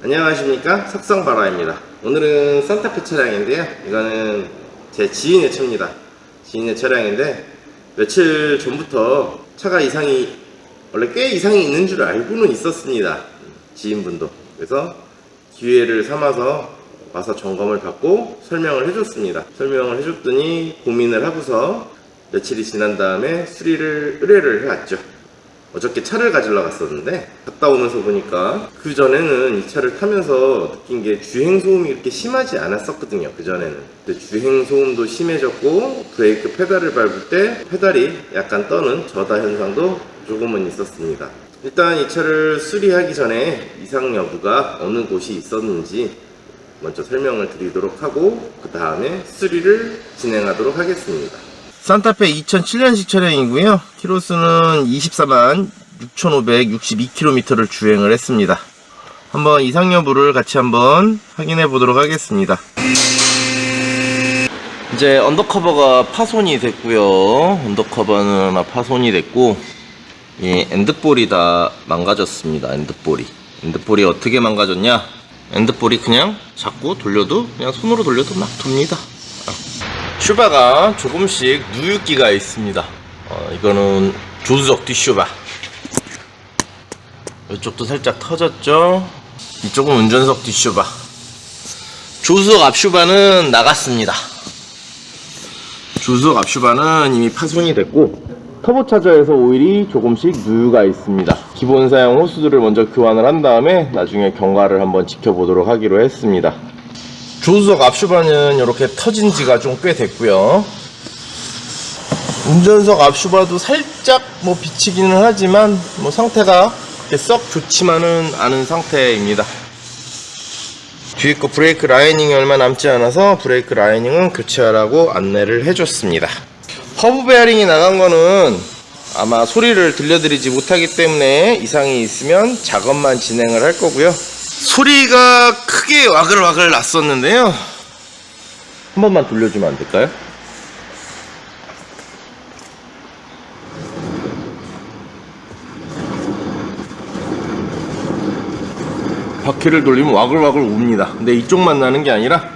안녕하십니까, 석성바라입니다. 오늘은 산타페 차량인데요, 이거는 제 지인의 차입니다. 지인의 차량인데 며칠 전부터 차가 이상이, 원래 꽤 이상이 있는 줄 알고는 있었습니다, 지인분도. 그래서 기회를 삼아서 와서 점검을 받고 설명을 해줬습니다. 설명을 해줬더니 고민을 하고서 며칠이 지난 다음에 수리를 의뢰를 해왔죠. 어저께 차를 가지러 갔었는데 갔다 오면서 보니까 그 전에는 이 차를 타면서 느낀 게 주행소음이 이렇게 심하지 않았었거든요. 그 전에는. 근데 주행소음도 심해졌고 브레이크 페달을 밟을 때 페달이 약간 떠는 저다 현상도 조금은 있었습니다. 일단 이 차를 수리하기 전에 이상 여부가 어느 곳이 있었는지 먼저 설명을 드리도록 하고 그 다음에 수리를 진행하도록 하겠습니다. 산타페 2007년식 차량이고요. 키로수는 24만 6,562km를 주행을 했습니다. 한번 이상 여부를 같이 한번 확인해 보도록 하겠습니다. 이제 언더커버가 파손이 됐고요. 언더커버는 하나 파손이 됐고, 이 엔드볼이 다 망가졌습니다. 엔드볼이 어떻게 망가졌냐? 엔드볼이 그냥 자꾸 돌려도, 그냥 손으로 돌려도 막 돕니다. 슈바가 조금씩 누유기가 있습니다. 이거는 조수석 뒷슈바. 이쪽도 살짝 터졌죠. 이쪽은 운전석 뒷슈바. 조수석 앞슈바는 나갔습니다. 조수석 앞슈바는 이미 파손이 됐고, 터보차저에서 오일이 조금씩 누유가 있습니다. 기본 사용 호스들을 먼저 교환을 한 다음에 나중에 경과를 한번 지켜보도록 하기로 했습니다. 조수석 앞슈바는 이렇게 터진 지가 좀 꽤 됐고요. 운전석 앞슈바도 살짝 비치기는 하지만 상태가 그렇게 썩 좋지만은 않은 상태입니다. 뒤에 거 브레이크 라이닝이 얼마 남지 않아서 브레이크 라이닝은 교체하라고 안내를 해줬습니다. 허브 베어링이 나간 거는 아마 소리를 들려드리지 못하기 때문에 이상이 있으면 작업만 진행을 할 거고요. 소리가 크게 와글와글 났었는데요, 한 번만 돌려주면 안 될까요? 바퀴를 돌리면 와글와글 웁니다. 근데 이쪽만 나는 게 아니라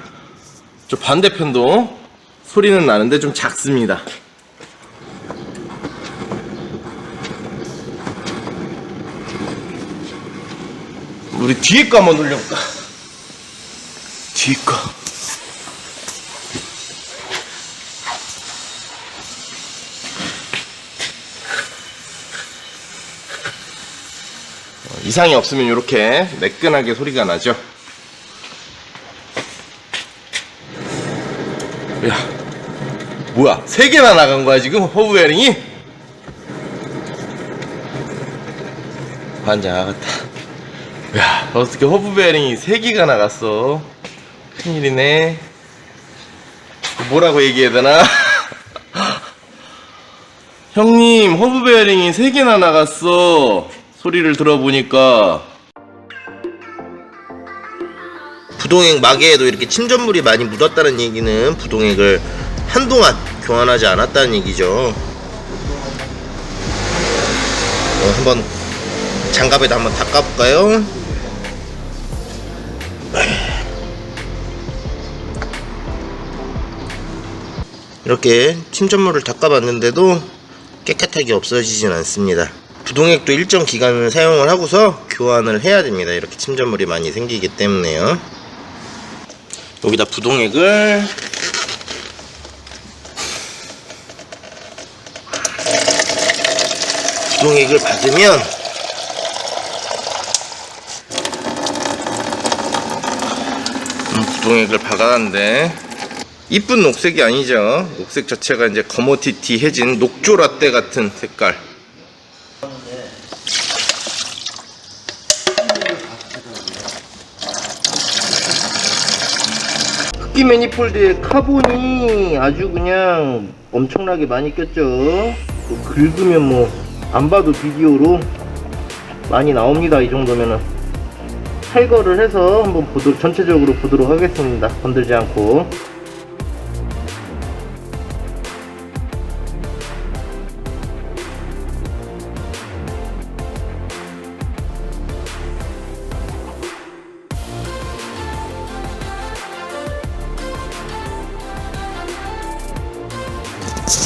저 반대편도 소리는 나는데 좀 작습니다. 우리 뒤에 거 한번 돌려볼까? 뒤에 거. 이상이 없으면 이렇게 매끈하게 소리가 나죠. 야, 뭐야? 3개나 나간 거야 지금 허브 베어링이? 반장하겠다. 야, 어떻게 허브 베어링이 3개가 나갔어? 큰일이네. 뭐라고 얘기해야 되나? 형님, 허브 베어링이 3개나 나갔어. 소리를 들어보니까. 부동액 마개에도 이렇게 침전물이 많이 묻었다는 얘기는 부동액을 한동안 교환하지 않았다는 얘기죠. 한번 장갑에다 한번 닦아볼까요? 이렇게 침전물을 닦아봤는데도 깨끗하게 없어지진 않습니다. 부동액도 일정 기간을 사용을 하고서 교환을 해야 됩니다. 이렇게 침전물이 많이 생기기 때문에요. 여기다 부동액을 받으면 부동액을 박아놨는데 이쁜 녹색이 아니죠. 녹색 자체가 이제 거머티티해진 녹조 라떼 같은 색깔. 흡기 매니폴드에 카본이 아주 그냥 엄청나게 많이 꼈죠. 긁으면 안 봐도 비디오로 많이 나옵니다. 이 정도면은 탈거를 해서 한번 전체적으로 보도록 하겠습니다. 건들지 않고.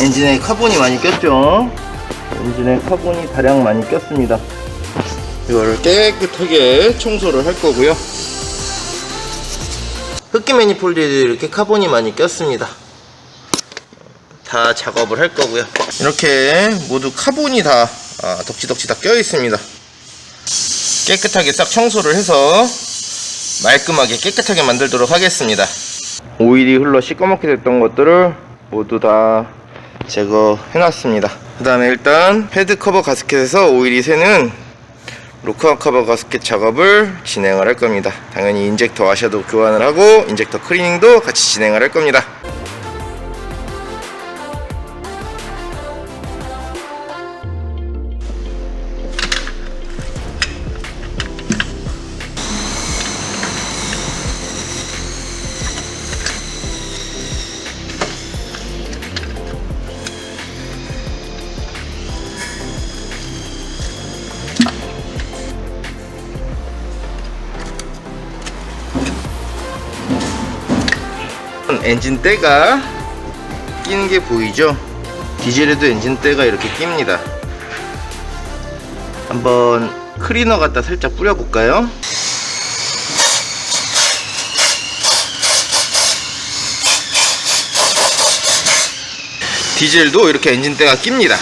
엔진에 카본이 많이 꼈죠. 엔진에 카본이 다량 많이 꼈습니다. 이거를 깨끗하게 청소를 할 거고요. 흡기 매니폴드에도 이렇게 카본이 많이 꼈습니다. 다 작업을 할 거고요. 이렇게 모두 카본이 다 덕지덕지 다 껴 있습니다. 깨끗하게 싹 청소를 해서 말끔하게 깨끗하게 만들도록 하겠습니다. 오일이 흘러 시꺼멓게 됐던 것들을 모두 다 제거해 놨습니다. 그 다음에 일단 헤드 커버 가스켓에서 오일이 새는 로커 커버 가스켓 작업을 진행을 할 겁니다. 당연히 인젝터 와셔도 교환을 하고 인젝터 클리닝도 같이 진행을 할 겁니다. 엔진대가 끼는 게 보이죠? 디젤에도 엔진대가 이렇게 낍니다. 한번 클리너 갖다 살짝 뿌려볼까요? 디젤도 이렇게 엔진대가 낍니다.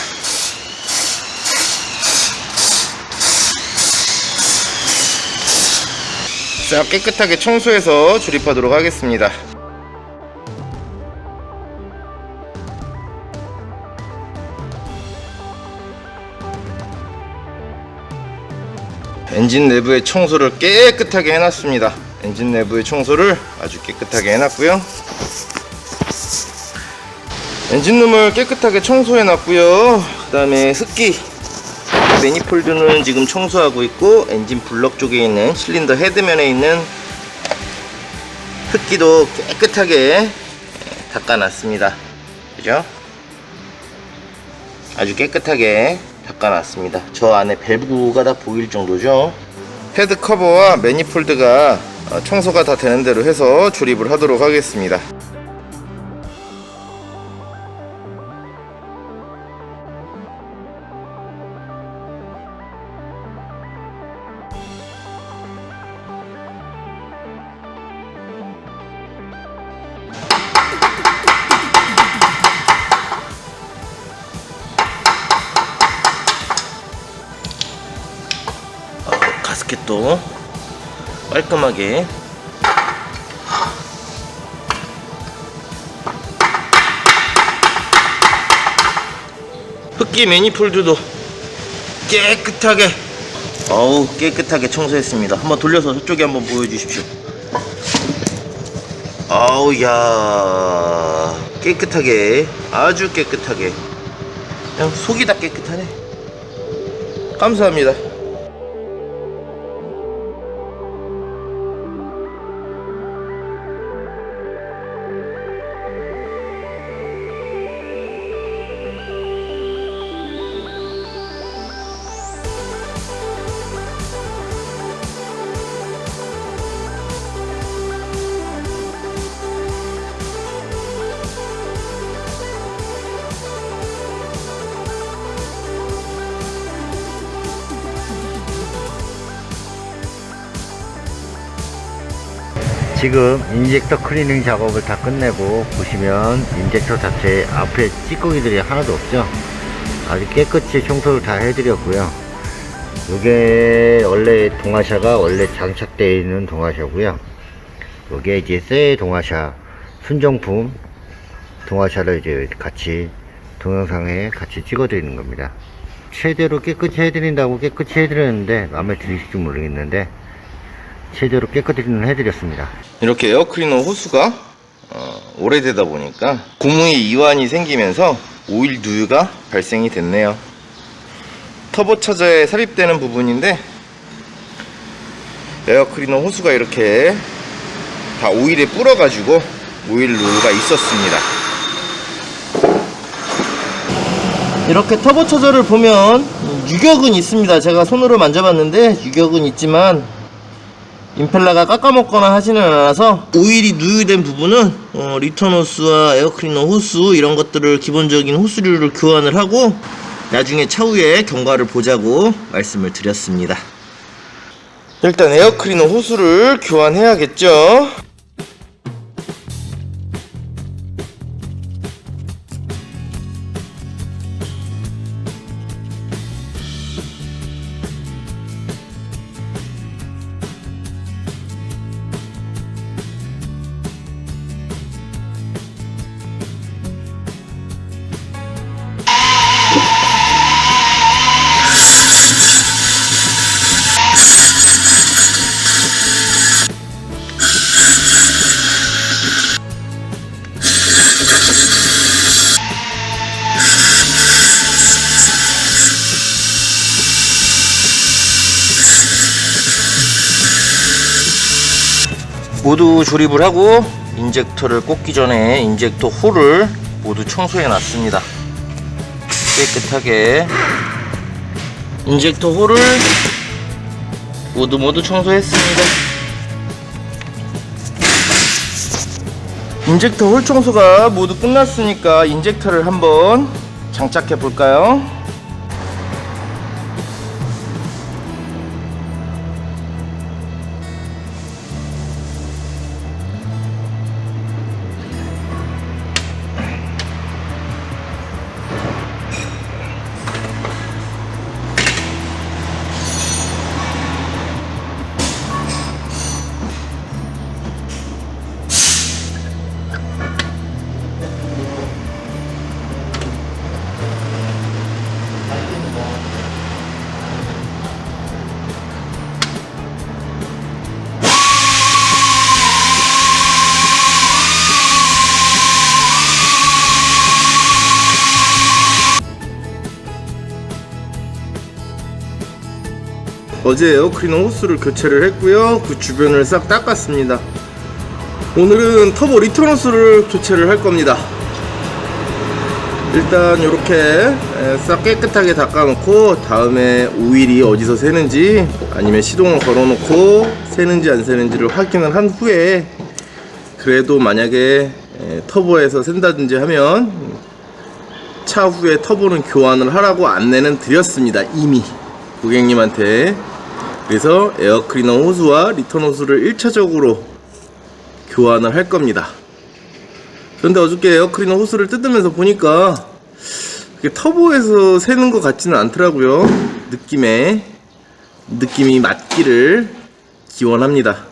싹 깨끗하게 청소해서 조립하도록 하겠습니다. 엔진 내부의 청소를 깨끗하게 해놨습니다. 엔진 내부의 청소를 아주 깨끗하게 해놨고요. 엔진룸을 깨끗하게 청소해놨고요. 그 다음에 흡기 매니폴드는 지금 청소하고 있고, 엔진 블럭 쪽에 있는 실린더 헤드면에 있는 흡기도 깨끗하게 닦아놨습니다. 그죠? 아주 깨끗하게 닦아놨습니다. 저 안에 밸브가 다 보일 정도죠. 헤드 커버와 매니폴드가 청소가 다 되는 대로 해서 조립을 하도록 하겠습니다. 가스켓도 깔끔하게 흡기 매니폴드도 깨끗하게 깨끗하게 청소했습니다. 한번 돌려서 저쪽에 한번 보여주십시오. 야 깨끗하게, 아주 깨끗하게, 그냥 속이 다 깨끗하네. 감사합니다. 지금 인젝터 클리닝 작업을 다 끝내고 보시면 인젝터 자체 앞에 찌꺼기들이 하나도 없죠. 아주 깨끗이 청소를 다 해드렸고요. 이게 원래 동화샤가 원래 장착되어 있는 동화샤고요. 이게 이제 새 동화샤 순정품 동화샤를 이제 같이 동영상에 같이 찍어 드리는 겁니다. 최대로 깨끗이 해드린다고 깨끗이 해드렸는데 마음에 들으실지 모르겠는데 최대로 깨끗이 해드렸습니다. 이렇게 에어클리너 호수가 오래되다 보니까 고무에 이완이 생기면서 오일 누유가 발생이 됐네요. 터보 차저에 삽입되는 부분인데 에어클리너 호수가 이렇게 다 오일에 불어가지고 오일 누유가 있었습니다. 이렇게 터보 차저를 보면 유격은 있습니다. 제가 손으로 만져봤는데 유격은 있지만 임펠러가 깎아먹거나 하지는 않아서 오일이 누유된 부분은 리턴 호스와 에어클리너 호스 이런 것들을 기본적인 호스류를 교환을 하고 나중에 차후에 경과를 보자고 말씀을 드렸습니다. 일단 에어클리너 호스를 교환해야겠죠. 모두 조립을 하고 인젝터를 꽂기 전에 인젝터 홀을 모두 청소해 놨습니다. 깨끗하게 인젝터 홀을 모두 청소했습니다. 인젝터 홀 청소가 모두 끝났으니까 인젝터를 한번 장착해 볼까요? 어제 에어클리너 호스를 교체를 했고요. 그 주변을 싹 닦았습니다. 오늘은 터보 리턴 호스를 교체를 할 겁니다. 일단 이렇게 싹 깨끗하게 닦아놓고 다음에 오일이 어디서 새는지 아니면 시동을 걸어놓고 새는지 안 새는지를 확인을 한 후에 그래도 만약에 터보에서 샌다든지 하면 차후에 터보는 교환을 하라고 안내는 드렸습니다. 이미 고객님한테. 그래서 에어클리너 호스와 리턴 호스를 1차적으로 교환을 할 겁니다. 그런데 어저께 에어클리너 호스를 뜯으면서 보니까 터보에서 새는 것 같지는 않더라고요. 느낌이 맞기를 기원합니다.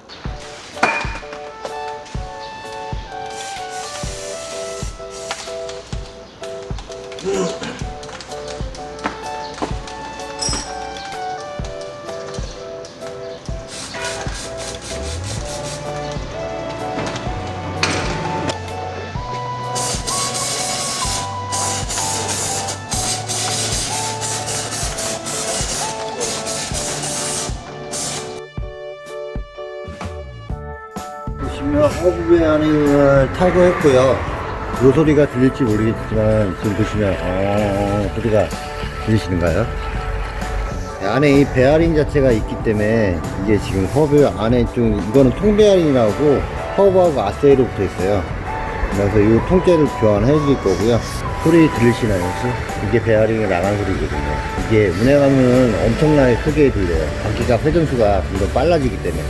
보시면 허브웨어 안을 탈거했고요. 요 소리가 들릴지 모르겠지만 지금 보시면 소리가 들리시는가요? 안에 이 베어링 자체가 있기 때문에 이게 지금 허브 안에 좀 이거는 통 베어링이라고 허브하고 아세이로 붙어 있어요. 그래서 이 통째를 교환해 드릴 거고요. 소리 들리시나요 혹시? 이게 베어링이 나간 소리거든요. 이게 운행하면 엄청나게 크게 들려요. 바퀴가 회전수가 좀 더 빨라지기 때문에.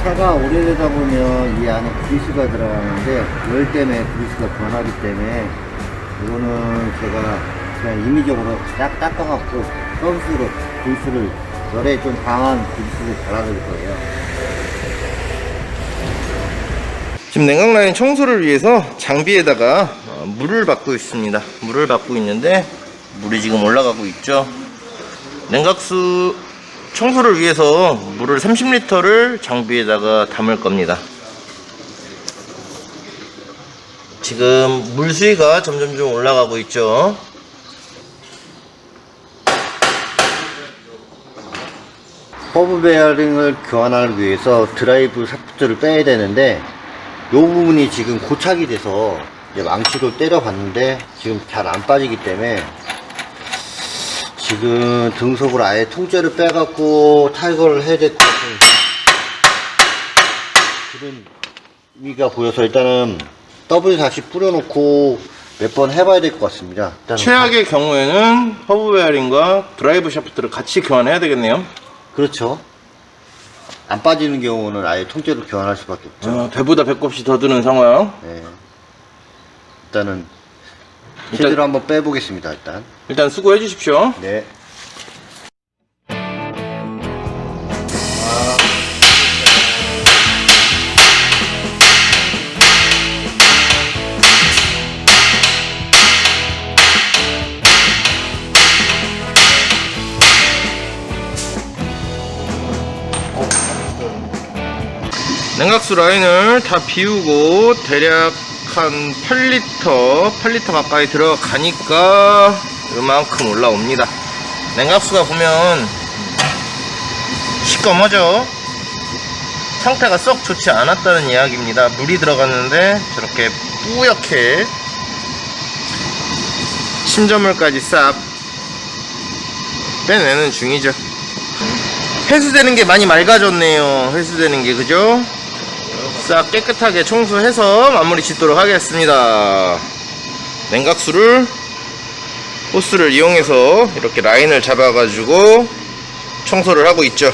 차가 오래되다 보면 이 안에 그리스가 들어가는데 열 때문에 그리스가 변하기 때문에 이거는 제가 그냥 임의적으로 딱 닦아갖고 서비스로 그리스를 열에 좀 강한 그리스를 달아드릴 거예요. 지금 냉각 라인 청소를 위해서 장비에다가 물을 받고 있습니다. 물을 받고 있는데 물이 지금 올라가고 있죠. 냉각수 청소를 위해서 물을 30리터를 장비에다가 담을 겁니다. 지금 물 수위가 점점 좀 올라가고 있죠. 허브 베어링을 교환하기 위해서 드라이브 샤프트를 빼야 되는데 이 부분이 지금 고착이 돼서 이제 망치로 때려 봤는데 지금 잘 안 빠지기 때문에 지금 등속을 아예 통째로 빼갖고 탈거를 해야 될 것 같은 그런 의미가 보여서 일단은 W40 뿌려놓고 몇 번 해봐야 될 것 같습니다. 일단은 최악의 경우에는 허브 베어링과 드라이브 샤프트를 같이 교환해야 되겠네요. 그렇죠. 안 빠지는 경우는 아예 통째로 교환할 수밖에 없죠. 배보다 배꼽이 더 드는 상황. 네. 일단은 제대로 한번 빼보겠습니다. 일단 수고해 주십시오. 네. 냉각수 라인을 다 비우고 대략 한 8리터 가까이 들어가니까 이만큼 올라옵니다. 냉각수가 보면 시꺼머죠. 상태가 썩 좋지 않았다는 이야기입니다. 물이 들어갔는데 저렇게 뿌옇게 침전물까지 싹 빼내는 중이죠. 회수되는 게 많이 맑아졌네요. 회수되는 게, 그죠? 싹 깨끗하게 청소해서 마무리 짓도록 하겠습니다. 냉각수를 호스를 이용해서 이렇게 라인을 잡아가지고 청소를 하고 있죠.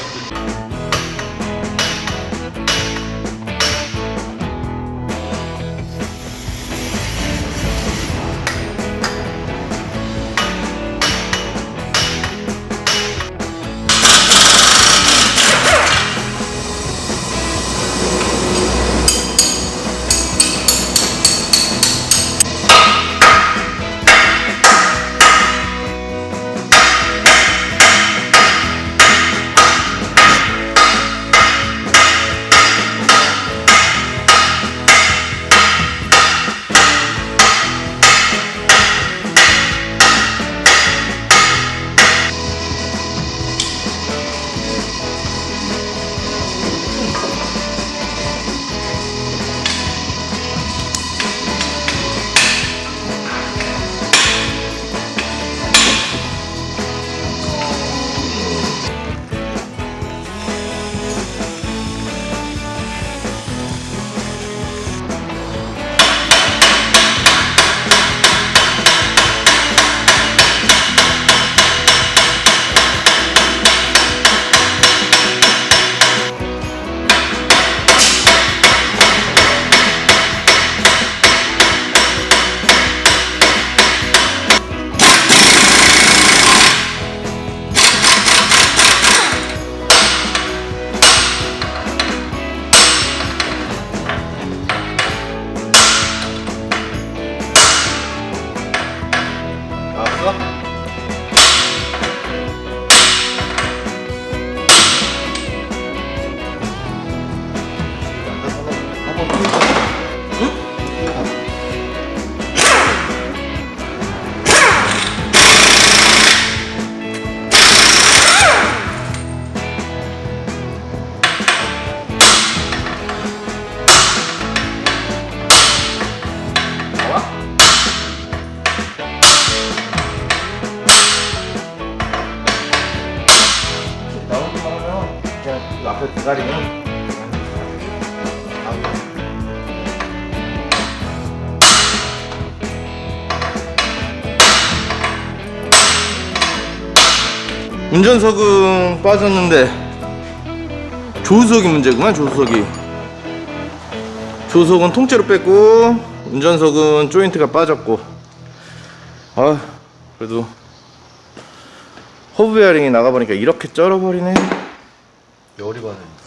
앞에 대가리는 운전석은 빠졌는데 조수석이 문제구만. 조수석은 통째로 뺐고 운전석은 조인트가 빠졌고, 그래도 허브 베어링이 나가보니까 이렇게 쩔어버리네. 열이 받는.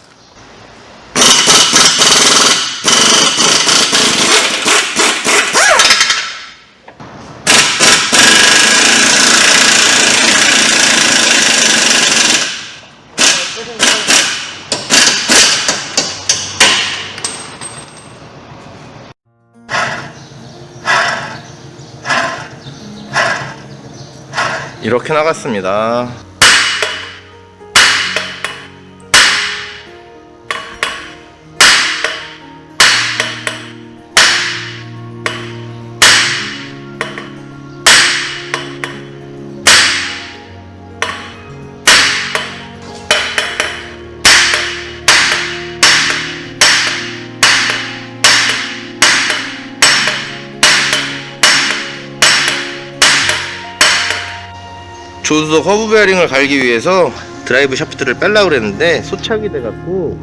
이렇게 나갔습니다. 조수석 허브 베어링을 갈기 위해서 드라이브 샤프트를 빼려고 그랬는데 소착이 돼갖고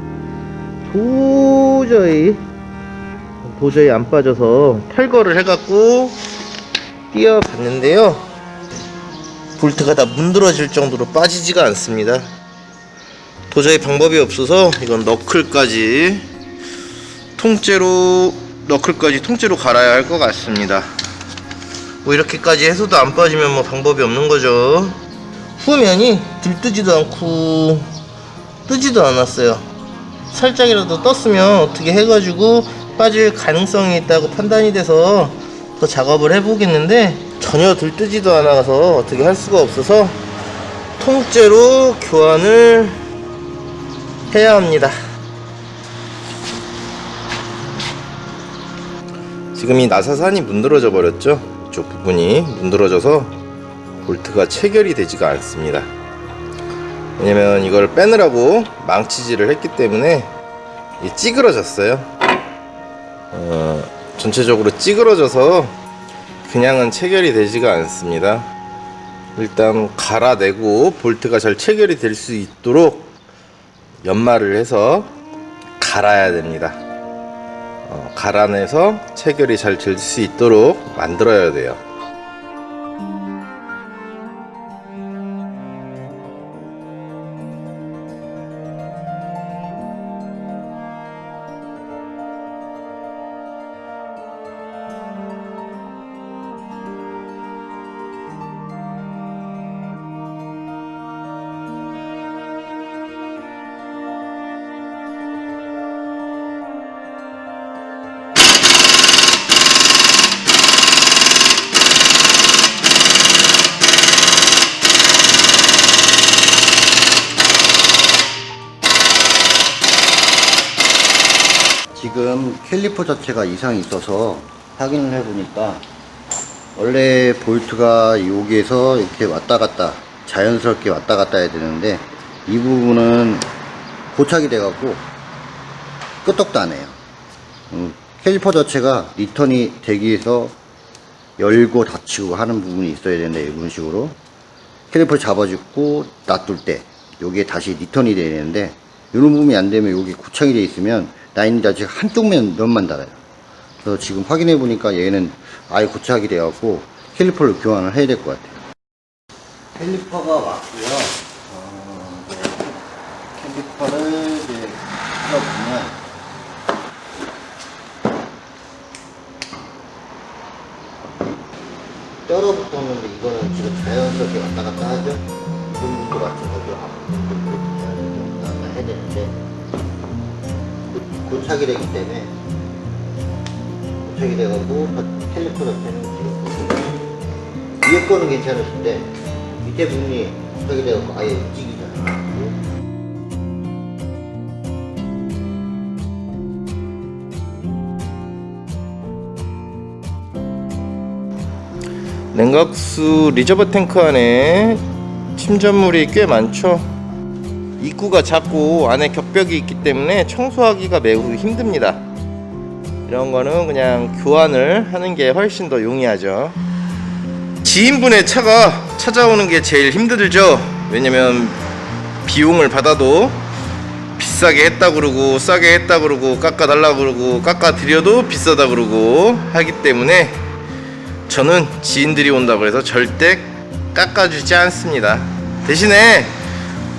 도저히 안 빠져서 탈거를 해갖고 뛰어갔는데요, 볼트가 다 문드러질 정도로 빠지지가 않습니다. 도저히 방법이 없어서 이건 너클까지 통째로 갈아야 할 것 같습니다. 뭐 이렇게까지 해서도 안 빠지면 뭐 방법이 없는 거죠. 후면이 들뜨지도 않고 뜨지도 않았어요. 살짝이라도 떴으면 어떻게 해가지고 빠질 가능성이 있다고 판단이 돼서 더 작업을 해보겠는데 전혀 들뜨지도 않아서 어떻게 할 수가 없어서 통째로 교환을 해야 합니다. 지금 이 나사산이 문드러져 버렸죠. 이쪽 부분이 문드러져서 볼트가 체결이 되지가 않습니다. 왜냐면 이걸 빼느라고 망치질을 했기 때문에 이게 찌그러졌어요. 전체적으로 찌그러져서 그냥은 체결이 되지가 않습니다. 일단 갈아내고 볼트가 잘 체결이 될 수 있도록 연마를 해서 갈아야 됩니다. 갈아내서 체결이 잘 될 수 있도록 만들어야 돼요. 지금 캘리퍼 자체가 이상이 있어서 확인을 해보니까 원래 볼트가 여기에서 이렇게 왔다 갔다 자연스럽게 왔다 갔다 해야 되는데 이 부분은 고착이 돼 갖고 끄떡도 안 해요. 캘리퍼 자체가 리턴이 되기 위해서 열고 닫히고 하는 부분이 있어야 되는데 이런 식으로 캘리퍼를 잡아주고 놔둘 때 여기에 다시 리턴이 돼야 되는데 이런 부분이 안 되면 여기 고착이 돼 있으면 라인 자체가 한쪽 면만 달아요. 그래서 지금 확인해 보니까 얘는 아예 고착이 돼 갖고 캘리퍼를 교환을 해야 될 것 같아요. 캘리퍼가 왔고요. 캘리퍼를 이제 풀어보면 떨어붙었는데 이거는 지금 자연스럽게 왔다 갔다 하죠. 이 부분도 마찬가지로 앞으로 자연스럽게 왔다 갔다 해야 되는데 고착이 되기 때문에 고착이 돼가지고 캘리퍼 자체는 지금 위에 거는 괜찮으신데 밑에 부분이 고착이 돼가지고 아예 움직이잖아요. 냉각수 리저버 탱크 안에 침전물이 꽤 많죠. 입구가 작고 안에 격벽이 있기 때문에 청소하기가 매우 힘듭니다. 이런 거는 그냥 교환을 하는 게 훨씬 더 용이하죠. 지인분의 차가 찾아오는 게 제일 힘들죠. 왜냐면 비용을 받아도 비싸게 했다 그러고 싸게 했다 그러고 깎아달라 그러고 깎아드려도 비싸다 그러고 하기 때문에 저는 지인들이 온다고 해서 절대 깎아주지 않습니다. 대신에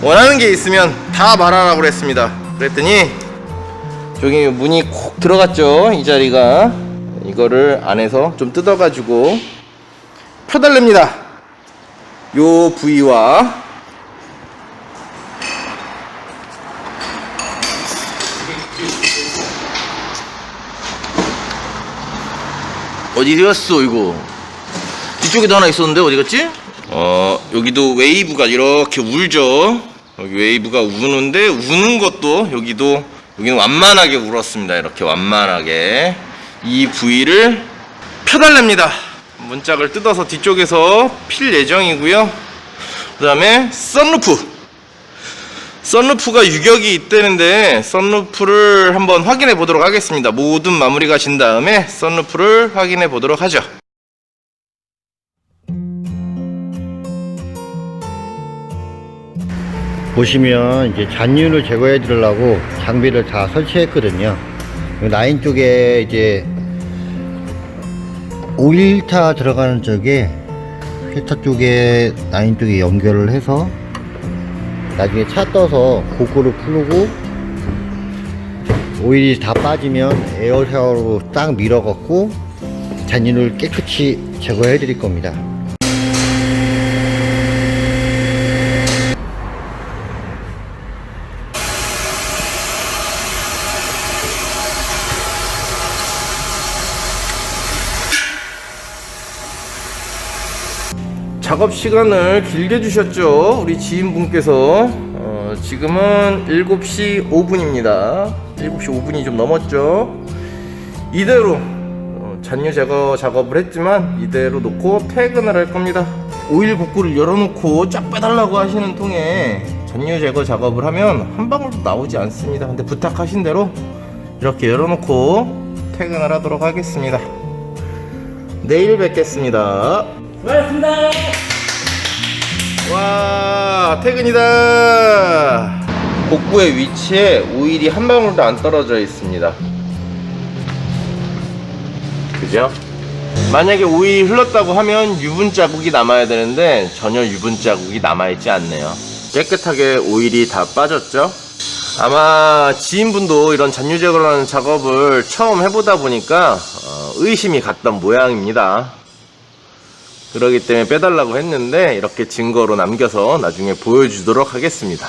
원하는 게 있으면 다 말하라고 그랬습니다. 그랬더니 여기 문이 콕 들어갔죠. 이 자리가 이거를 안에서 좀 뜯어가지고 펴달랍니다. 요 부위와 어디 갔어 이거? 이쪽에도 하나 있었는데 어디 갔지? 여기도 웨이브가 이렇게 울죠. 여기 웨이브가 우는데 우는 것도 여기는 완만하게 울었습니다. 이렇게 완만하게 이 부위를 펴달랍니다. 문짝을 뜯어서 뒤쪽에서 필 예정이고요. 그 다음에 썬루프가 유격이 있다는데 썬루프를 한번 확인해 보도록 하겠습니다. 모든 마무리가 진 다음에 썬루프를 확인해 보도록 하죠. 보시면 이제 잔유를 제거해 드리려고 장비를 다 설치했거든요. 라인 쪽에 이제 오일타 들어가는 쪽에 휘터 쪽에 라인 쪽에 연결을 해서 나중에 차 떠서 고구를 풀고 오일이 다 빠지면 에어 샤워로 딱 밀어 갖고 잔유를 깨끗이 제거해 드릴 겁니다. 작업 시간을 길게 주셨죠, 우리 지인분께서. 지금은 7시 5분입니다 7시 5분이 좀 넘었죠. 이대로 잔유 제거 작업을 했지만 이대로 놓고 퇴근을 할 겁니다. 오일 복구를 열어놓고 쫙 빼달라고 하시는 통에 잔유 제거 작업을 하면 한 방울도 나오지 않습니다. 근데 부탁하신 대로 이렇게 열어놓고 퇴근을 하도록 하겠습니다. 내일 뵙겠습니다. 수고하셨습니다. 와, 퇴근이다. 복부의 위치에 오일이 한 방울도 안 떨어져 있습니다. 그죠? 만약에 오일이 흘렀다고 하면 유분 자국이 남아야 되는데 전혀 유분 자국이 남아있지 않네요. 깨끗하게 오일이 다 빠졌죠? 아마 지인분도 이런 잔유 제거라는 작업을 처음 해보다 보니까 의심이 갔던 모양입니다. 그러기 때문에 빼달라고 했는데 이렇게 증거로 남겨서 나중에 보여주도록 하겠습니다.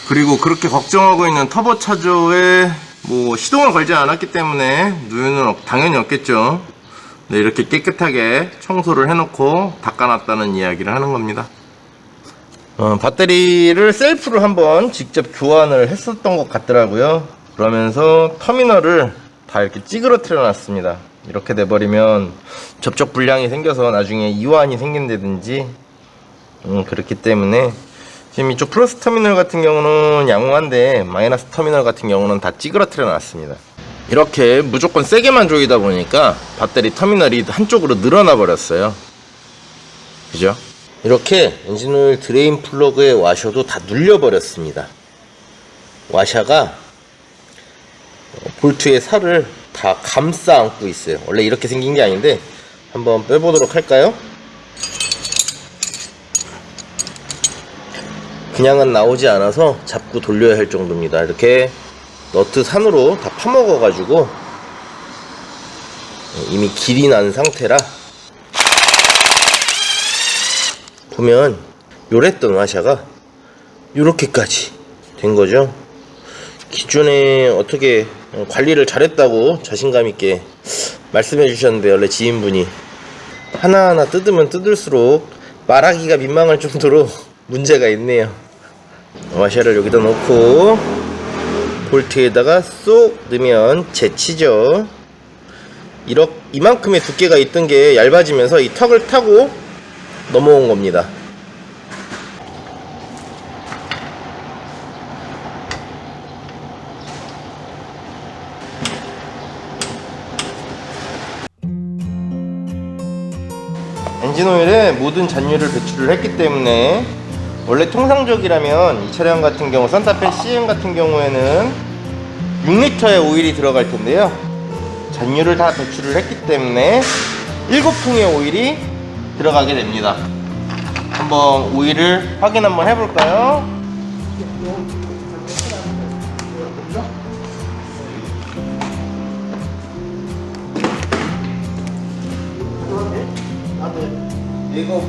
그리고 그렇게 걱정하고 있는 터보차저에 뭐 시동을 걸지 않았기 때문에 누유는 당연히 없겠죠. 네, 이렇게 깨끗하게 청소를 해놓고 닦아놨다는 이야기를 하는 겁니다. 배터리를 셀프로 한번 직접 교환을 했었던 것 같더라고요. 그러면서 터미널을 다 이렇게 찌그러뜨려 놨습니다. 이렇게 돼버리면 접촉 불량이 생겨서 나중에 이완이 생긴다든지 그렇기 때문에 지금 이쪽 플러스 터미널 같은 경우는 양호한데 마이너스 터미널 같은 경우는 다 찌그러뜨려 놨습니다. 이렇게 무조건 세게만 조이다 보니까 배터리 터미널이 한쪽으로 늘어나 버렸어요. 그죠? 이렇게 엔진오일 드레인 플러그의 와셔도 다 눌려 버렸습니다. 와샤가 볼트의 살을 다 감싸 안고 있어요. 원래 이렇게 생긴 게 아닌데 한번 빼보도록 할까요? 그냥은 나오지 않아서 잡고 돌려야 할 정도입니다. 이렇게 너트 산으로 다 파먹어 가지고 이미 길이 난 상태라 보면 요랬던 와샤가 요렇게까지 된 거죠. 기존에 어떻게 관리를 잘했다고 자신감 있게 말씀해 주셨는데 원래 지인분이 하나하나 뜯으면 뜯을수록 말하기가 민망할 정도로 문제가 있네요. 와샤를 여기다 놓고 볼트에다가 쏙 넣으면 제치죠. 이만큼의 두께가 있던 게 얇아지면서 이 턱을 타고 넘어온 겁니다. 엔진오일에 모든 잔유를 배출을 했기 때문에 원래 통상적이라면 이 차량 같은 경우 산타페 CM 같은 경우에는 6리터의 오일이 들어갈 텐데요. 잔유를 다 배출을 했기 때문에 7통의 오일이 들어가게 됩니다. 한번 오일을 확인 한번 해볼까요? 이거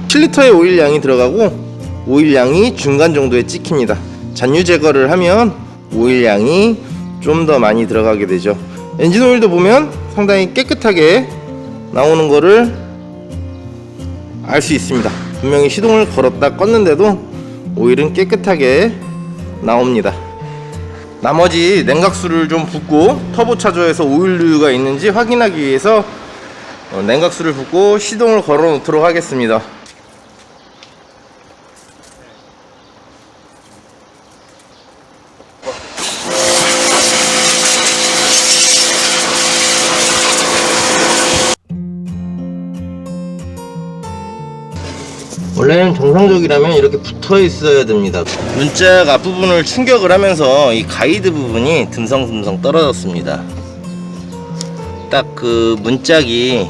(7리터의) 오일 양이 들어가고 오일 양이 중간 정도에 찍힙니다. 잔유 제거를 하면 오일 양이 좀 더 많이 들어가게 되죠. 엔진 오일도 보면 상당히 깨끗하게 나오는 거를 알 수 있습니다. 분명히 시동을 걸었다 껐는데도 오일은 깨끗하게 나옵니다. 나머지 냉각수를 좀 붓고 터보차저에서 오일 누유가 있는지 확인하기 위해서 냉각수를 붓고 시동을 걸어 놓도록 하겠습니다. 원래는 정상적이라면 이렇게 붙어 있어야 됩니다. 문짝 앞부분을 충격을 하면서 이 가이드 부분이 듬성듬성 떨어졌습니다. 딱 그 문짝이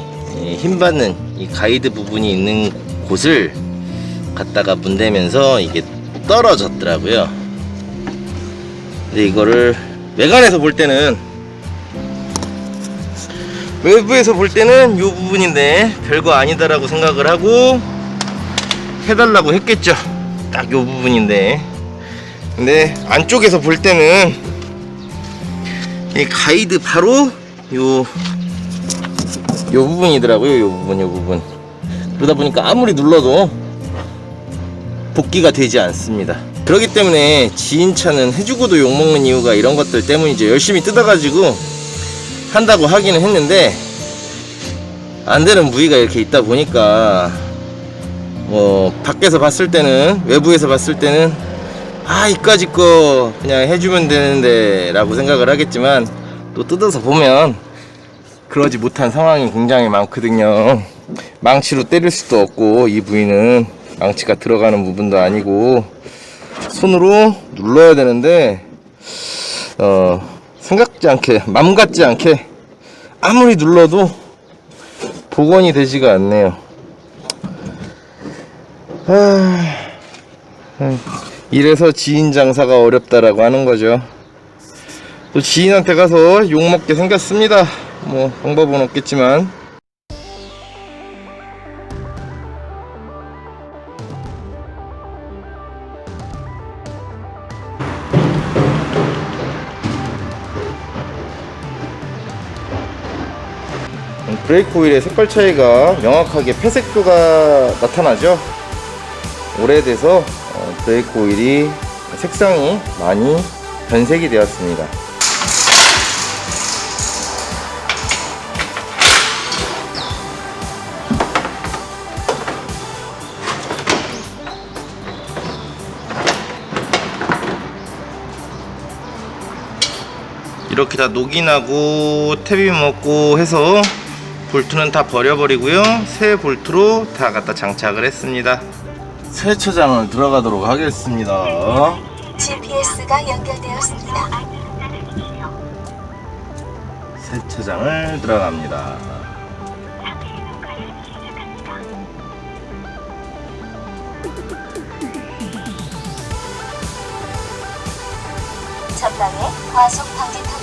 힘받는 이 가이드 부분이 있는 곳을 갖다가 문대면서 이게 떨어졌더라고요. 근데 이거를 외관에서 볼 때는, 외부에서 볼 때는 이 부분인데 별거 아니다라고 생각을 하고 해달라고 했겠죠. 딱 이 부분인데, 근데 안쪽에서 볼 때는 이 가이드 바로 요 부분이더라고요. 요 부분. 그러다 보니까 아무리 눌러도 복귀가 되지 않습니다. 그렇기 때문에 지인차는 해주고도 욕먹는 이유가 이런 것들 때문이죠. 열심히 뜯어가지고 한다고 하기는 했는데 안 되는 무기가 이렇게 있다 보니까 뭐 밖에서 봤을 때는, 외부에서 봤을 때는 이까짓 거 그냥 해주면 되는데 라고 생각을 하겠지만, 또 뜯어서 보면 그러지 못한 상황이 굉장히 많거든요. 망치로 때릴 수도 없고, 이 부위는 망치가 들어가는 부분도 아니고 손으로 눌러야 되는데 생각지 않게, 맘 같지 않게 아무리 눌러도 복원이 되지가 않네요. 이래서 지인 장사가 어렵다라고 하는 거죠. 또 지인한테 가서 욕먹게 생겼습니다. 뭐 방법은 없겠지만. 브레이크 오일의 색깔 차이가 명확하게 회색도가 나타나죠. 오래돼서 브레이크 오일이 색상이 많이 변색이 되었습니다. 이렇게 다 녹이 나고 탭이 먹고 해서 볼트는 다 버려버리고요, 새 볼트로 다 갖다 장착을 했습니다. 세차장을 들어가도록 하겠습니다. GPS가 연결되었습니다. 세차장을 들어갑니다. 전방에 과속 방지턱입니다.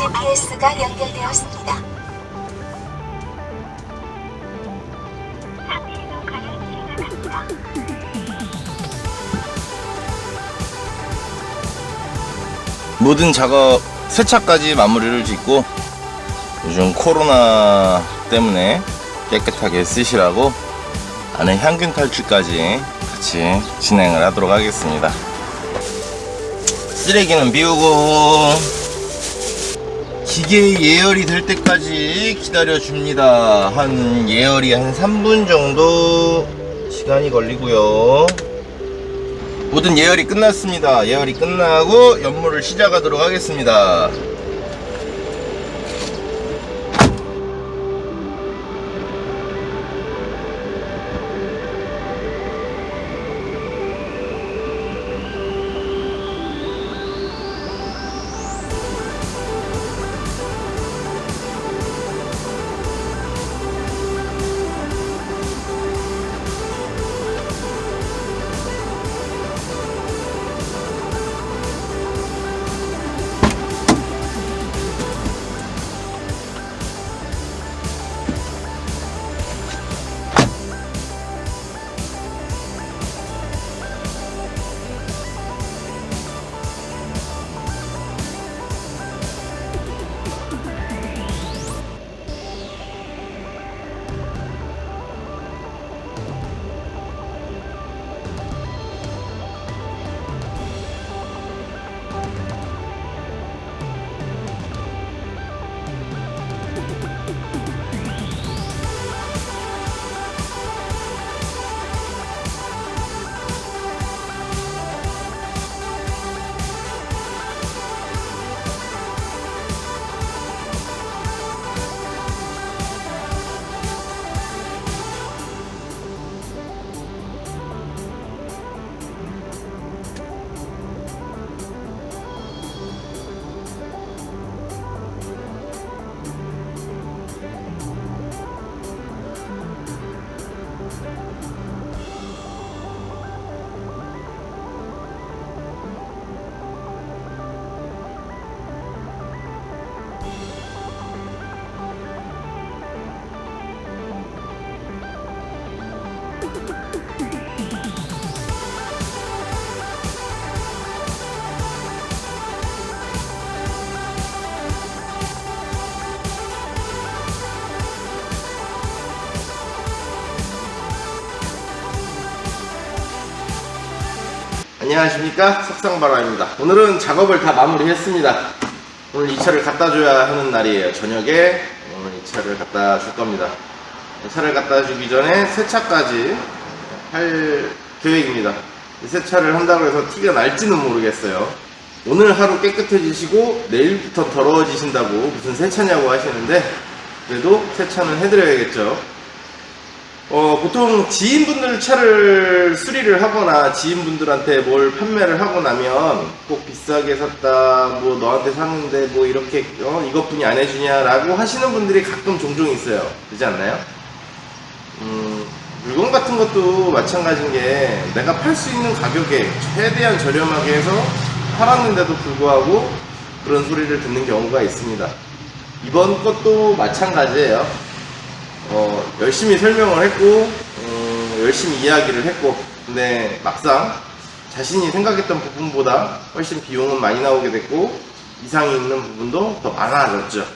GPS가 연결되었습니다. 모든 작업 세차까지 마무리를 짓고 요즘 코로나 때문에 깨끗하게 쓰시라고 안에 향균 탈출까지 같이 진행을 하도록 하겠습니다. 쓰레기는 비우고 기계 예열이 될 때까지 기다려 줍니다. 한 예열이 한 3분 정도 시간이 걸리고요. 모든 예열이 끝났습니다. 예열이 끝나고 연물을 시작하도록 하겠습니다. 안녕하십니까, 석상바라입니다. 오늘은 작업을 다 마무리했습니다. 오늘 이 차를 갖다 줘야 하는 날이에요. 저녁에 오늘 이 차를 갖다 줄 겁니다. 이 차를 갖다 주기 전에 세차까지 할 계획입니다. 이 세차를 한다고 해서 티가 날지는 모르겠어요. 오늘 하루 깨끗해지시고 내일부터 더러워지신다고 무슨 세차냐고 하시는데, 그래도 세차는 해드려야겠죠. 보통 지인분들 차를 수리를 하거나 지인분들한테 뭘 판매를 하고 나면 꼭 비싸게 샀다, 뭐 너한테 샀는데 뭐 이렇게 이것뿐이 안 해주냐라고 하시는 분들이 가끔 종종 있어요. 그렇지 않나요? 물건 같은 것도 마찬가지인 게, 내가 팔 수 있는 가격에 최대한 저렴하게 해서 팔았는데도 불구하고 그런 소리를 듣는 경우가 있습니다. 이번 것도 마찬가지예요. 열심히 설명을 했고, 열심히 이야기를 했고, 근데 막상 자신이 생각했던 부분보다 훨씬 비용은 많이 나오게 됐고, 이상이 있는 부분도 더 많아졌죠.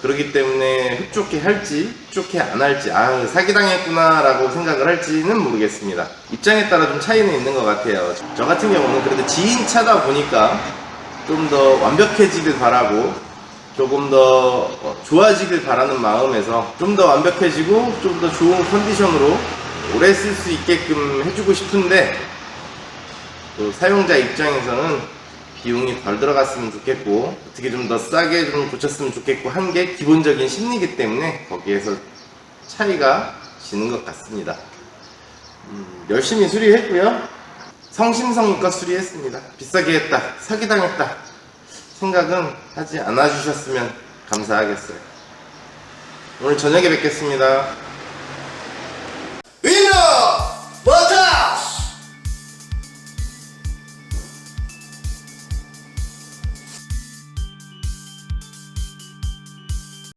그렇기 때문에 흡족해 할지, 흡족해 안 할지, 사기당했구나 라고 생각을 할지는 모르겠습니다. 입장에 따라 좀 차이는 있는 것 같아요. 저 같은 경우는 그래도 지인 차다 보니까 좀 더 완벽해지길 바라고, 조금 더 좋아지길 바라는 마음에서 좀 더 완벽해지고 좀 더 좋은 컨디션으로 오래 쓸 수 있게끔 해주고 싶은데, 또 사용자 입장에서는 비용이 덜 들어갔으면 좋겠고 어떻게 좀 더 싸게 좀 고쳤으면 좋겠고 한 게 기본적인 심리이기 때문에 거기에서 차이가 지는 것 같습니다. 열심히 수리했고요, 성심성의껏 수리했습니다. 비싸게 했다, 사기당했다 생각은 하지 않아 주셨으면 감사하겠어요. 오늘 저녁에 뵙겠습니다.